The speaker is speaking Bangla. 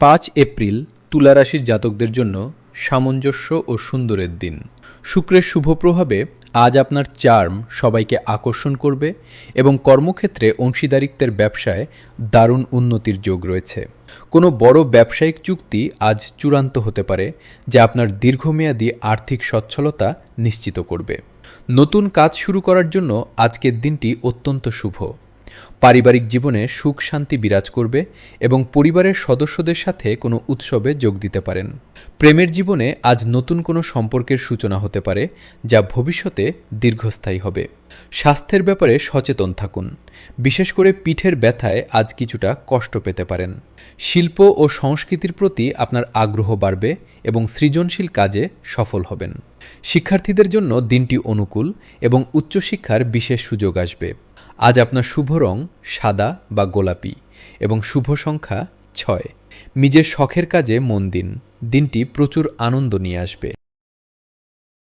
5 এপ্রিল তুলা রাশির জাতকদের জন্য সামঞ্জস্য ও সুন্দরের দিন। শুক্রের শুভ প্রভাবে আজ আপনার চার্ম সবাইকে আকর্ষণ করবে এবং কর্মক্ষেত্রে অংশীদারিত্বের ব্যবসায় দারুণ উন্নতির যোগ রয়েছে। কোনো বড় ব্যবসায়িক চুক্তি আজ চূড়ান্ত হতে পারে, যা আপনার দীর্ঘমেয়াদী আর্থিক সচ্ছলতা নিশ্চিত করবে। নতুন কাজ শুরু করার জন্য আজকের দিনটি অত্যন্ত শুভ। পারিবারিক জীবনে সুখ শান্তি বিরাজ করবে এবং পরিবারের সদস্যদের সাথে কোনো উৎসবে যোগ দিতে পারেন। প্রেমের জীবনে আজ নতুন কোনো সম্পর্কের সূচনা হতে পারে, যা ভবিষ্যতে দীর্ঘস্থায়ী হবে। স্বাস্থ্যের ব্যাপারে সচেতন থাকুন, বিশেষ করে পিঠের ব্যথায় আজ কিছুটা কষ্ট পেতে পারেন। শিল্প ও সংস্কৃতির প্রতি আপনার আগ্রহ বাড়বে এবং সৃজনশীল কাজে সফল হবেন। শিক্ষার্থীদের জন্য দিনটি অনুকূল এবং উচ্চশিক্ষার বিশেষ সুযোগ আসবে। আজ আপনার শুভ রং সাদা বা গোলাপি এবং শুভ সংখ্যা 6। নিজের শখের কাজে মন দিন, দিনটি প্রচুর আনন্দ নিয়ে আসবে।